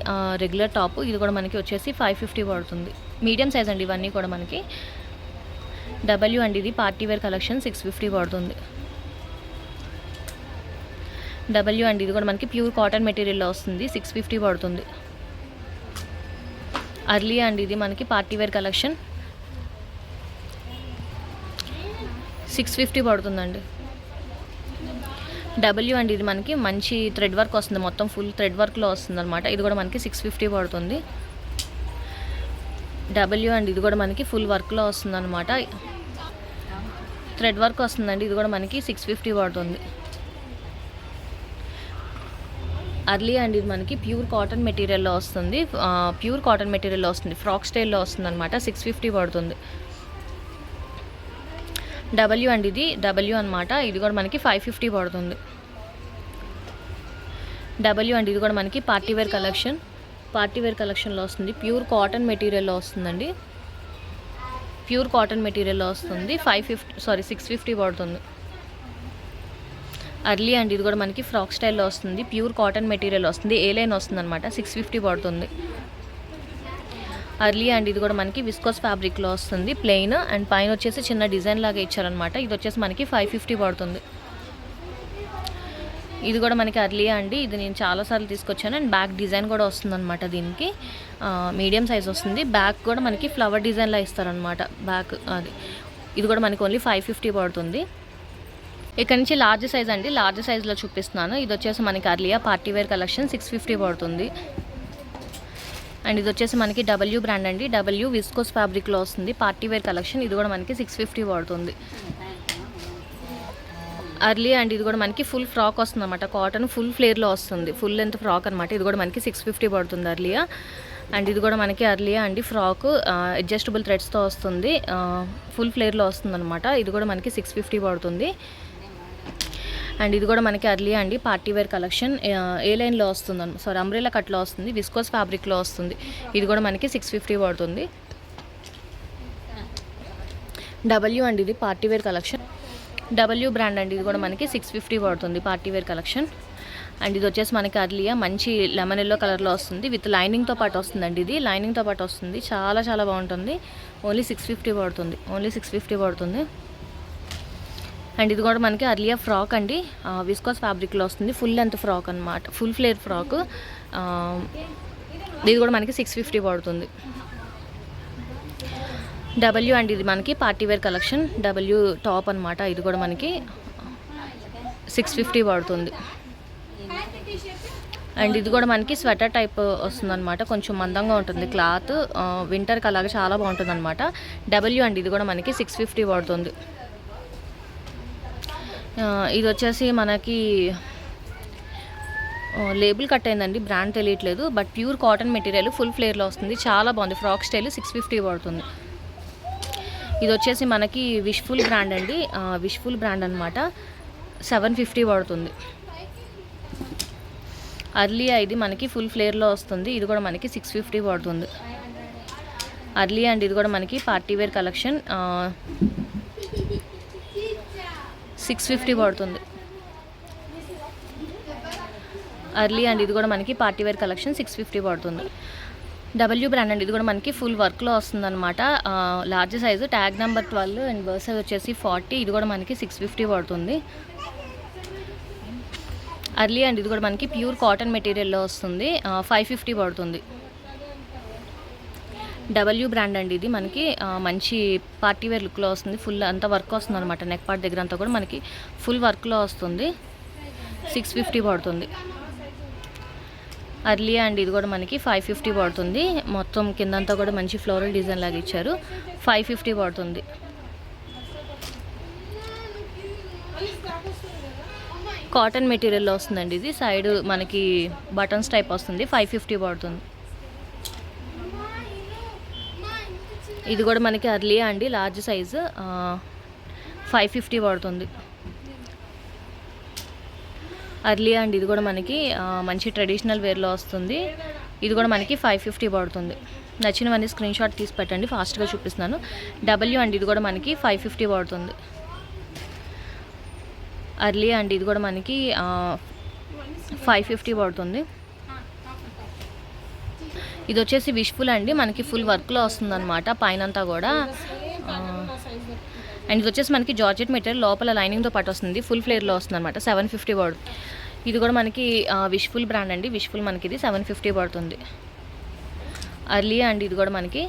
రెగ్యులర్ టాప్. ఇది కూడా మనకి వచ్చేసి 550 పడుతుంది. మీడియం సైజ్ అండి ఇవన్నీ కూడా మనకి. డబ్ల్యూ అండి, ఇది పార్టీవేర్ కలెక్షన్. 650 పడుతుంది. డబ్ల్యూ అండి, ఇది కూడా మనకి ప్యూర్ కాటన్ మెటీరియల్లో వస్తుంది. 650 పడుతుంది. అర్లీ అండి, ఇది మనకి పార్టీవేర్ కలెక్షన్. 650 పడుతుందండి. డబ్ల్యూ అండి, ఇది మనకి మంచి థ్రెడ్ వర్క్ వస్తుంది. మొత్తం ఫుల్ థ్రెడ్ వర్క్లో వస్తుంది అనమాట. ఇది కూడా మనకి 650 పడుతుంది. డబ్ల్యూ అండి, ఇది కూడా మనకి ఫుల్ వర్క్లో వస్తుంది అనమాట. థ్రెడ్ వర్క్ వస్తుందండి. ఇది కూడా మనకి 650 పడుతుంది. అర్లీ అండి, ఇది మనకి ప్యూర్ కాటన్ మెటీరియల్లో వస్తుంది. ఫ్రాక్ స్టైల్లో వస్తుంది అనమాట. 650 పడుతుంది. డబ్ల్యూ అండి, ఇది డబ్ల్యూ అనమాట. ఇది కూడా మనకి 550 పడుతుంది. డబ్ల్యూ అండి, ఇది కూడా మనకి పార్టీవేర్ కలెక్షన్లో వస్తుంది. ప్యూర్ కాటన్ మెటీరియల్లో వస్తుందండి. 650 పడుతుంది. అర్లీ అండి, ఇది కూడా మనకి ఫ్రాక్ స్టైల్లో వస్తుంది. ప్యూర్ కాటన్ మెటీరియల్ వస్తుంది. ఏ లైన్ వస్తుంది అనమాట. 650 పడుతుంది. అర్లీ అండి, ఇది కూడా మనకి విస్కోస్ ఫ్యాబ్రిక్లో వస్తుంది. ప్లెయిన్ అండ్ పైన వచ్చేసి చిన్న డిజైన్ లాగా ఇచ్చారనమాట. ఇది వచ్చేసి మనకి 550 పడుతుంది. ఇది కూడా మనకి అర్లీ అండి, ఇది నేను చాలాసార్లు తీసుకొచ్చాను. అండ్ బ్యాక్ డిజైన్ కూడా వస్తుంది అనమాట. దీనికి మీడియం సైజ్ వస్తుంది. బ్యాక్ కూడా మనకి ఫ్లవర్ డిజైన్లా ఇస్తారనమాట. బ్యాక్ ఇది కూడా మనకి ఓన్లీ 550 పడుతుంది. ఇక్కడ నుంచి లార్జ్ సైజ్ అండి, లార్జ్ సైజ్లో చూపిస్తున్నాను. ఇది వచ్చేసి మనకి అర్లియా పార్టీవేర్ కలెక్షన్. 650 పడుతుంది. అండ్ ఇది వచ్చేసి మనకి డబ్ల్యూ బ్రాండ్ అండి. డబ్ల్యూ విస్కోస్ ఫ్యాబ్రిక్లో వస్తుంది. Party wear collection. ఇది కూడా మనకి 650 పడుతుంది. అర్లీ అండ్ ఇది కూడా మనకి ఫుల్ ఫ్రాక్ వస్తుంది అనమాట. కాటన్ ఫుల్ ఫ్లేర్లో వస్తుంది, ఫుల్ లెంత్ ఫ్రాక్ అనమాట. ఇది కూడా మనకి 650 పడుతుంది అర్లియా. అండ్ ఇది కూడా మనకి అర్లియా అండి ఫ్రాక్ అడ్జస్టబుల్ థ్రెడ్స్తో వస్తుంది, ఫుల్ ఫ్లేర్లో వస్తుంది అనమాట. ఇది కూడా మనకి 650 పడుతుంది. అండ్ ఇది కూడా మనకి అర్లియా అండి పార్టీ వేర్ కలెక్షన్, ఏ లైన్లో వస్తుంది సారీ అంబ్రెలా కట్లో వస్తుంది, విస్కోస్ ఫ్యాబ్రిక్లో వస్తుంది. ఇది కూడా మనకి 650 పడుతుంది. డబ్ల్యూ అండి ఇది party wear collection, W brand అండి. ఇది కూడా మనకి 650 పడుతుంది పార్టీ వేర్ కలెక్షన్. అండ్ ఇది వచ్చేసి మనకి అర్లియా మంచి లెమన్ ఎల్లో కలర్లో వస్తుంది, విత్ లైనింగ్తో పాటు వస్తుందండి. ఇది లైనింగ్తో పాటు వస్తుంది, చాలా చాలా బాగుంటుంది. ఓన్లీ 650 పడుతుంది, ఓన్లీ 650 పడుతుంది. అండ్ ఇది కూడా మనకి అర్లియా ఫ్రాక్ అండి, విస్కోస్ ఫ్యాబ్రిక్లో వస్తుంది, ఫుల్ లెంత్ ఫ్రాక్ అనమాట, ఫుల్ ఫ్లేర్ ఫ్రాక్. ఇది కూడా మనకి 650 పడుతుంది. డబ్ల్యూ అండి ఇది మనకి party wear collection, W top అనమాట. ఇది కూడా మనకి 650 పడుతుంది. అండ్ ఇది కూడా మనకి స్వెటర్ టైప్ వస్తుందన్నమాట, కొంచెం మందంగా ఉంటుంది క్లాత్, వింటర్కి అలాగే చాలా బాగుంటుంది అనమాట. డబ్ల్యూ అండి ఇది కూడా మనకి 650 పడుతుంది. ఇది వచ్చేసి మనకి లేబుల్ కట్ అయిందండి, బ్రాండ్ తెలియట్లేదు, but pure cotton material full ఫ్లేర్లో వస్తుంది, చాలా బాగుంది. ఫ్రాక్ స్టైల్ 650 పడుతుంది. ఇది వచ్చేసి మనకి విష్ఫుల్ బ్రాండ్ అండి, విష్ఫుల్ బ్రాండ్ అనమాట, 750 పడుతుంది. అర్లియా ఇది మనకి ఫుల్ ఫ్లేర్లో వస్తుంది, ఇది కూడా మనకి 650 పడుతుంది. అర్లియా అండి ఇది కూడా మనకి పార్టీ వేర్ కలెక్షన్, 650 పడుతుంది. అర్లీ అండ్ ఇది కూడా మనకి పార్టీ వేర్ కలెక్షన్ 650 పడుతుంది. డబ్ల్యూ బ్రాండ్ అండి, ఇది కూడా మనకి ఫుల్ వర్క్లో వస్తుంది అనమాట. Large size, tag number 12 and birth size వచ్చేసి 40. ఇది కూడా మనకి 650 పడుతుంది. అర్లీ అండ్ ఇది కూడా మనకి ప్యూర్ కాటన్ మెటీరియల్లో వస్తుంది, 550 పడుతుంది. డబ్ల్యూ బ్రాండ్ అండి ఇది మనకి మంచి పార్టీ వేర్ లుక్లో వస్తుంది, ఫుల్ అంతా వర్క్ వస్తుంది అనమాట. నెక్ పార్ట్ దగ్గర అంతా కూడా మనకి ఫుల్ వర్క్లో వస్తుంది, 650 పడుతుంది. అర్లీ అండ్ ఇది కూడా మనకి 550 పడుతుంది. మొత్తం కిందంతా కూడా మంచి ఫ్లోరల్ డిజైన్ లాగా ఇచ్చారు, 550 పడుతుంది. కాటన్ మెటీరియల్లో వస్తుందండి ఇది, సైడ్ మనకి బటన్స్ టైప్ వస్తుంది, 550 పడుతుంది. ఇది కూడా మనకి అర్లీ అండి లార్జ్ సైజు, 550 పడుతుంది. అర్లీ అండ్ ఇది కూడా మనకి మంచి ట్రెడిషనల్ వేర్లో వస్తుంది, ఇది కూడా మనకి 550 పడుతుంది. నచ్చినవన్నీ స్క్రీన్ షాట్ తీసి పెట్టండి, ఫాస్ట్గా చూపిస్తున్నాను. డబ్ల్యూ అండ్ ఇది కూడా మనకి 550 పడుతుంది. అర్లీ అండ్ ఇది కూడా మనకి 550 పడుతుంది. ఇది వచ్చేసి విష్ఫుల్ అండి, మనకి ఫుల్ వర్క్లో వస్తుంది అనమాట పైనంతా కూడా. అండ్ ఇది వచ్చేసి మనకి జార్జెట్ మెటీరియల్, లోపల లైనింగ్తో పాటు వస్తుంది, ఫుల్ ఫ్లేర్లో వస్తుంది అనమాట, 750 పడుతుంది. ఇది కూడా మనకి విష్ఫుల్ బ్రాండ్ అండి, విష్ఫుల్ మనకి ఇది 750 పడుతుంది. అర్లియా అండి ఇది కూడా మనకి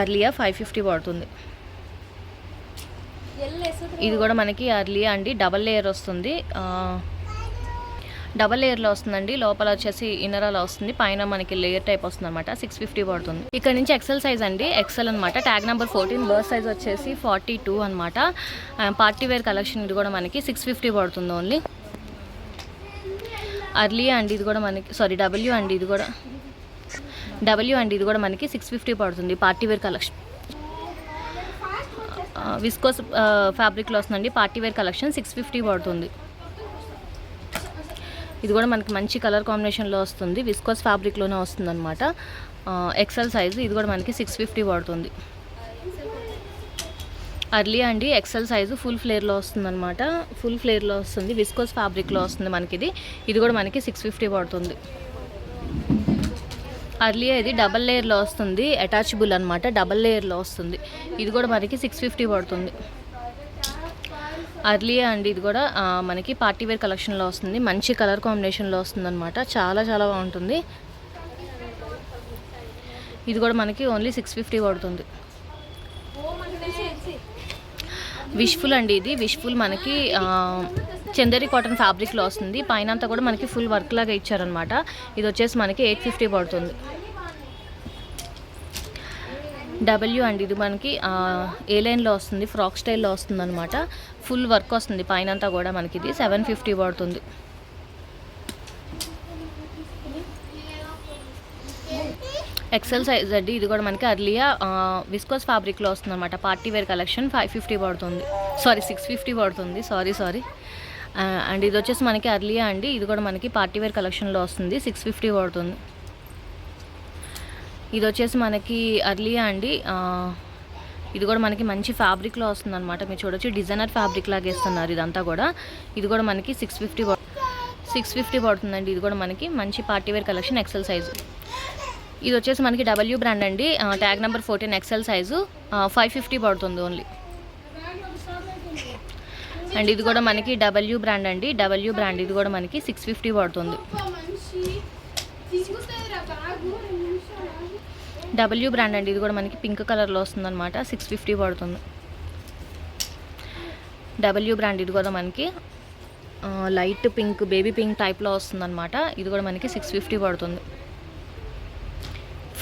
అర్లియా 550 పడుతుంది. ఇది కూడా మనకి అర్లియా అండి డబల్ లేయర్ వస్తుంది, డబల్ లేయర్లో వస్తుందండి, లోపల వచ్చేసి ఇన్నర్ అలా వస్తుంది, పైన మనకి లేయర్ టైప్ వస్తుంది అనమాట, 650 పడుతుంది. ఇక్కడ నుంచి ఎక్సెల్ సైజ్ అండి, ఎక్సెల్ అనమాట, ట్యాగ్ నెంబర్ 14, బర్త్ సైజ్ వచ్చేసి 42 అనమాట. పార్టీ వేర్ కలెక్షన్ ఇది కూడా మనకి 650 పడుతుంది ఓన్లీ. అర్లీ అండి ఇది కూడా మనకి డబ్ల్యూ అండి ఇది కూడా మనకి 650 పడుతుంది. పార్టీ వేర్ కలెక్షన్ విస్కోస్ ఫ్యాబ్రిక్లో వస్తుందండి, పార్టీ వేర్ కలెక్షన్ 650 పడుతుంది. ఇది కూడా మనకి మంచి కలర్ కాంబినేషన్లో వస్తుంది, విస్కోస్ ఫ్యాబ్రిక్లోనే వస్తుంది అనమాట, ఎక్సెల్ సైజు. ఇది కూడా మనకి 650 పడుతుంది. అర్లీ అండి ఎక్సెల్ సైజు, ఫుల్ ఫ్లేర్లో వస్తుంది అనమాట, ఫుల్ ఫ్లేర్లో వస్తుంది, విస్కోస్ ఫ్యాబ్రిక్లో వస్తుంది మనకి ఇది. ఇది కూడా మనకి 650 పడుతుంది. అర్లీ ఇది డబల్ లేయర్లో వస్తుంది, అటాచబుల్ అనమాట, డబల్ లేయర్లో వస్తుంది, ఇది కూడా మనకి 650 పడుతుంది. అర్లీ అండి ఇది కూడా మనకి పార్టీ వేర్ కలెక్షన్లో వస్తుంది, మంచి కలర్ కాంబినేషన్లో వస్తుంది అనమాట, చాలా చాలా బాగుంటుంది. ఇది కూడా మనకి ఓన్లీ 650 పడుతుంది. విష్ఫుల్ అండి ఇది, విష్ఫుల్ మనకి చందేరి కాటన్ ఫ్యాబ్రిక్లో వస్తుంది, పైన అంతా కూడా మనకి ఫుల్ వర్క్ లాగా ఇచ్చారనమాట. ఇది వచ్చేసి మనకి 850 పడుతుంది. డబ్ల్యూ అండి, ఇది మనకి ఏ లైన్లో వస్తుంది, ఫ్రాక్ స్టైల్లో వస్తుంది అనమాట. ఫుల్ వర్క్ వస్తుంది పైన అంతా కూడా మనకి. ఇది 750 పడుతుంది. ఎక్సెల్ సైజ్ అండి, ఇది కూడా మనకి అర్లియా విస్కోస్ ఫ్యాబ్రిక్లో వస్తుంది అనమాట. పార్టీ వేర్ కలెక్షన్ 550 పడుతుంది, 650 పడుతుంది, సారీ. అండ్ ఇది వచ్చేసి మనకి అర్లియా అండి, ఇది కూడా మనకి పార్టీ వేర్ కలెక్షన్లో వస్తుంది, 650 పడుతుంది. ఇది వచ్చేసి మనకి అర్లియా అండి, ఇది కూడా మనకి మంచి ఫ్యాబ్రిక్లో వస్తుంది అనమాట. మీరు చూడొచ్చు, డిజైనర్ ఫ్యాబ్రిక్ లాగా వేస్తున్నారు ఇదంతా కూడా. ఇది కూడా మనకి 650 పడుతుందండి. ఇది కూడా మనకి మంచి party wear collection, XL size. ఇది వచ్చేసి మనకి డబ్ల్యూ బ్రాండ్ అండి, ట్యాగ్ నెంబర్ 14, ఎక్సెల్ సైజు, 550 పడుతుంది ఓన్లీ. అండ్ ఇది కూడా మనకి డబ్ల్యూ బ్రాండ్ అండి, డబ్ల్యూ బ్రాండ్, ఇది కూడా మనకి 650 పడుతుంది. డబ్ల్యూ బ్రాండ్ అండి, ఇది కూడా మనకి పింక్ కలర్లో వస్తుంది అనమాట, 650 పడుతుంది. డబ్ల్యూ బ్రాండ్, ఇది కూడా మనకి లైట్ పింక్, బేబీ పింక్ టైప్లో వస్తుంది అనమాట. ఇది కూడా మనకి 650 పడుతుంది.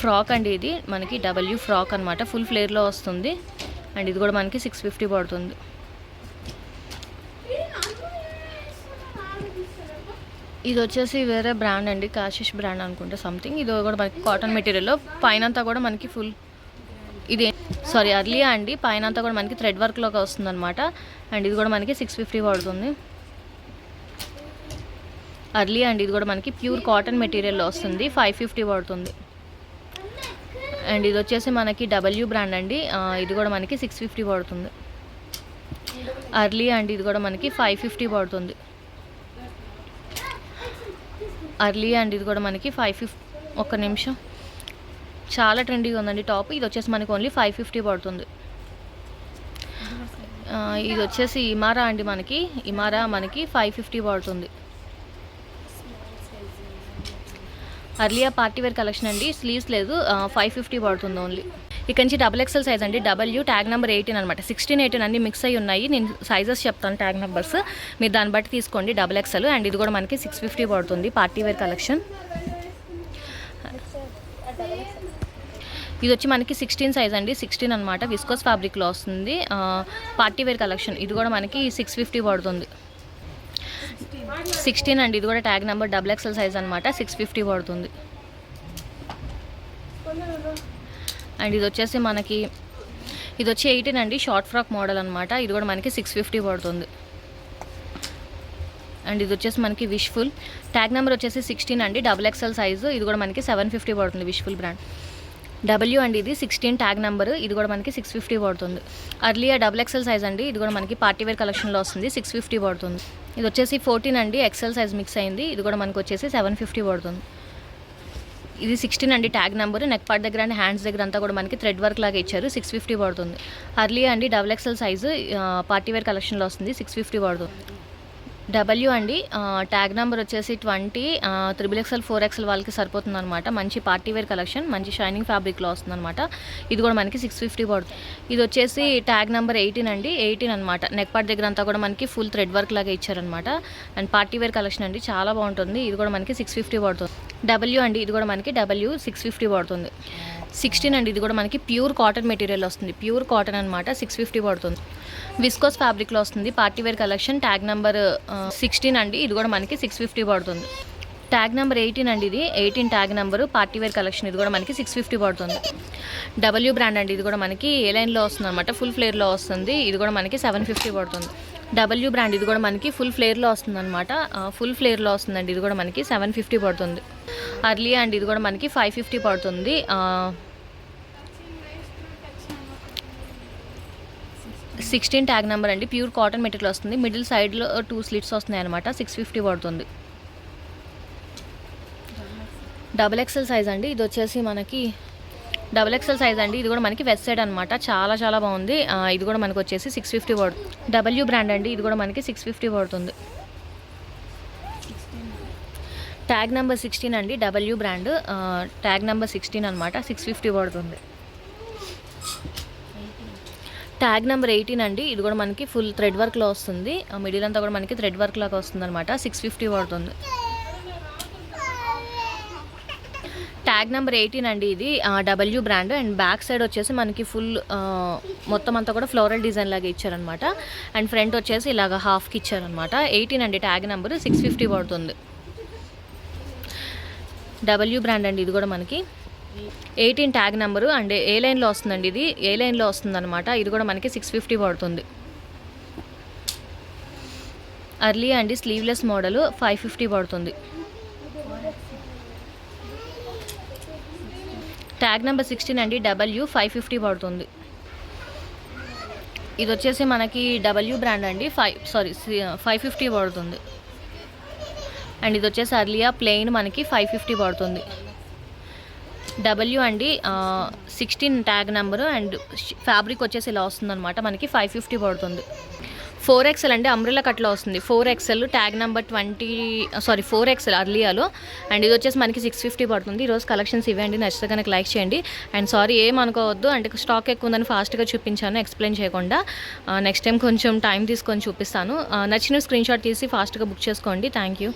ఫ్రాక్ అండి, ఇది మనకి డబ్ల్యూ ఫ్రాక్ అనమాట, ఫుల్ ఫ్లేర్లో వస్తుంది. అండ్ ఇది కూడా మనకి 650 పడుతుంది. ఇది వచ్చేసి వేరే బ్రాండ్ అండి, కాషిష్ బ్రాండ్ అనుకుంటే సంథింగ్. ఇది కూడా మనకి కాటన్ మెటీరియల్లో పైన అంతా కూడా మనకి ఫుల్, ఇది అర్లియా అండి, పైన అంతా కూడా మనకి థ్రెడ్ వర్క్లోకి వస్తుంది అనమాట. అండ్ ఇది కూడా మనకి 650 పడుతుంది. అర్లియా అండి, ఇది కూడా మనకి ప్యూర్ కాటన్ మెటీరియల్లో వస్తుంది, 550 పడుతుంది. అండ్ ఇది వచ్చేసి మనకి డబ్ల్యూ బ్రాండ్ అండి, ఇది కూడా మనకి 650 పడుతుంది. అర్లియా అండి, ఇది కూడా మనకి 550 పడుతుంది. అర్లియా అండి, ఇది కూడా మనకి 550. ఒక్క నిమిషం, చాలా ట్రెండీగా ఉందండి టాప్. ఇది వచ్చేసి మనకి ఓన్లీ 550 పడుతుంది. ఇది వచ్చేసి ఇమారా అండి, మనకి 550 పడుతుంది. అర్లియా పార్టీ వేర్ కలెక్షన్ అండి, స్లీవ్స్ లేదు, 550 పడుతుంది ఓన్లీ. ఇక్కడ నుంచి డబుల్ ఎక్సెల్ సైజ్ అండి, డబ్ల్యూ ట్యాగ్ నెంబర్ 18 అనమాట. 16, 18 అన్ని మిక్స్ అయ్యి ఉన్నాయి. నేను సైజెస్ చెప్తాను, ట్యాగ్ నెంబర్స్, మీరు దాన్ని బట్టి తీసుకోండి. Double XL. అండ్ ఇది కూడా మనకి 650 పడుతుంది, పార్టీ వేర్ కలెక్షన్. ఇది వచ్చి మనకి 16 సైజ్ అండి, 16 అనమాట, విస్కోస్ ఫ్యాబ్రిక్లో వస్తుంది, పార్టీ వేర్ కలెక్షన్. ఇది కూడా మనకి 650 పడుతుంది. 16 అండి, ఇది కూడా tag number double XL size అనమాట, 650 పడుతుంది. అండ్ ఇది వచ్చేసి మనకి, ఇది వచ్చి 18 అండి, షార్ట్ ఫ్రాక్ మోడల్ అనమాట. ఇది కూడా మనకి 650 పడుతుంది. అండ్ ఇది వచ్చేసి మనకి విష్ఫుల్, ట్యాగ్ నెంబర్ వచ్చేసి 16 అండి, డబుల్ ఎక్సెల్ సైజు. ఇది కూడా మనకి 750 పడుతుంది, విష్ఫుల్ బ్రాండ్. డబ్ల్యూ అండి, ఇది 16 ట్యాగ్ నెంబరు. ఇది కూడా మనకి 650 పడుతుంది. అర్లియా డబుల్ ఎక్సెల్ సైజ్ అండి, ఇది కూడా మనకి పార్టీ వేర్ కలెక్షన్లో వస్తుంది, 650 పడుతుంది. ఇది వచ్చేసి 14 అండి, ఎక్సెల్ సైజ్ మిక్స్ అయింది. ఇది కూడా మనకు వచ్చేసి 750 పడుతుంది. ఇది 16 అండి, ట్యాగ్ నెంబర్. నెక్ పార్ట్ దగ్గర అండ్ హ్యాండ్స్ దగ్గర అంతా కూడా మనకి థ్రెడ్ వర్క్ లాగా ఇచ్చారు, 650 పడుతుంది. అర్లియా అండి, double XL size, party wear కలెక్షన్లో వస్తుంది, 650 పడుతుంది. డబ్ల్యూ అండి, ట్యాగ్ నెంబర్ వచ్చేసి 20, XXL 4XL వాళ్ళకి సరిపోతుంది అనమాట. మంచి పార్టీ వేర్ కలెక్షన్, మంచి షైనింగ్ ఫ్యాబ్రిక్లో వస్తుంది అనమాట. ఇది కూడా మనకి 650 పడుతుంది. ఇది వచ్చేసి ట్యాగ్ నెంబర్ 18 అండి, 18 అనమాట. నెక్ పార్ట్ దగ్గర అంతా కూడా మనకి ఫుల్ థ్రెడ్ వర్క్ లాగా ఇచ్చారనమాట. అండ్ పార్టీ వేర్ కలెక్షన్ అండి, చాలా బాగుంటుంది. ఇది కూడా మనకి 650 పడుతుంది. డబ్ల్యూ అండి, ఇది కూడా మనకి 650 పడుతుంది. 16 అండి, ఇది కూడా మనకి ప్యూర్ కాటన్ మెటీరియల్ వస్తుంది, ప్యూర్ కాటన్ అనమాట, 650 పడుతుంది. విస్కోస్ ఫ్యాబ్రిక్లో వస్తుంది, party wear collection. Tag number 16 అండి, ఇది కూడా మనకి 650 పడుతుంది. ట్యాగ్ నెంబర్ 18 అండి, ఇది 18 tag number, party wear collection. ఇది కూడా మనకి 650 పడుతుంది. డబ్ల్యూ బ్రాండ్ అండి, ఇది కూడా మనకి ఏ లైన్లో వస్తుంది అనమాట, ఫుల్ ఫ్లేర్లో వస్తుంది. ఇది కూడా మనకి 750 పడుతుంది. డబ్ల్యూ బ్రాండ్, ఇది కూడా మనకి ఫుల్ ఫ్లేర్లో వస్తుంది అనమాట, ఫుల్ ఫ్లేర్లో వస్తుందండి. ఇది కూడా మనకి 750 పడుతుంది. అర్లియా అండి, ఇది కూడా మనకి 550 పడుతుంది. 16 ట్యాగ్ నెంబర్ అండి, ప్యూర్ కాటన్ మెటీరియల్ వస్తుంది. మిడిల్ సైడ్లో 2 స్లిట్స్ వస్తున్నాయి అనమాట, 650 పడుతుంది. డబుల్ ఎక్సెల్ సైజ్ అండి, ఇది వచ్చేసి మనకి డబుల్ ఎక్సెల్ సైజ్ అండి. ఇది కూడా మనకి వెస్ట్ సైడ్ అనమాట, చాలా చాలా బాగుంది. ఇది కూడా మనకి వచ్చేసి 650 పడుతుంది. డబ్ల్యూ బ్రాండ్ అండి, ఇది కూడా మనకి 650 పడుతుంది. ట్యాగ్ నెంబర్ 16 అండి, డబ్ల్యూ బ్రాండ్, ట్యాగ్ నెంబర్ 16 అనమాట, 650 పడుతుంది. ట్యాగ్ నెంబర్ 18 అండి, ఇది కూడా మనకి ఫుల్ థ్రెడ్ వర్క్లో వస్తుంది. మిడిల్ అంతా కూడా మనకి థ్రెడ్ వర్క్ లాగా వస్తుంది అనమాట, 650 పడుతుంది. ట్యాగ్ నెంబర్ 18 అండి ఇది W brand. And back side వచ్చేసి మనకి ఫుల్ మొత్తం అంతా కూడా ఫ్లోరల్ డిజైన్ లాగా ఇచ్చారనమాట. అండ్ ఫ్రంట్ వచ్చేసి ఇలాగ హాఫ్కి ఇచ్చారనమాట. 18 అండి ట్యాగ్ నెంబర్, 650 పడుతుంది. డబ్ల్యూ బ్రాండ్ అండి ఇది కూడా మనకి. 18 ట్యాగ్ నెంబరు అండ్ ఏ లైన్లో వస్తుందండి, ఇది ఏ లైన్లో వస్తుందన్నమాట. ఇది కూడా మనకి 650 పడుతుంది. అర్లీ అండి స్లీవ్లెస్ మోడల్ 550 పడుతుంది. ట్యాగ్ నెంబర్ 16 అండి డబ్ల్యూ 550 పడుతుంది. ఇది వచ్చేసి మనకి డబ్ల్యూ బ్రాండ్ అండి 550 పడుతుంది. అండ్ ఇది వచ్చేసి అర్లియా ప్లెయిన్ మనకి 550 పడుతుంది. డబ్ల్యూ అండి 16 ట్యాగ్ నెంబరు అండ్ ఫ్యాబ్రిక్ వచ్చేసి ఇలా వస్తుందన్నమాట. మనకి 550 పడుతుంది. 4XL అండి అంబ్రెల్లా కట్లో వస్తుంది. 4XL tag number 4XL అర్లియాలో. And ఇది వచ్చేసి మనకి 650 పడుతుంది. ఈరోజు కలెక్షన్స్ ఇవ్వండి, నచ్చితే కనుక లైక్ చేయండి. అండ్ సారీ ఏమనుకోవద్దు, అంటే స్టాక్ ఎక్కువ ఉందని ఫాస్ట్గా చూపించాను ఎక్స్ప్లెయిన్ చేయకుండా. నెక్స్ట్ టైం కొంచెం టైం తీసుకొని చూపిస్తాను. నచ్చిన స్క్రీన్ షాట్ తీసి ఫాస్ట్గా బుక్ చేసుకోండి. Thank you.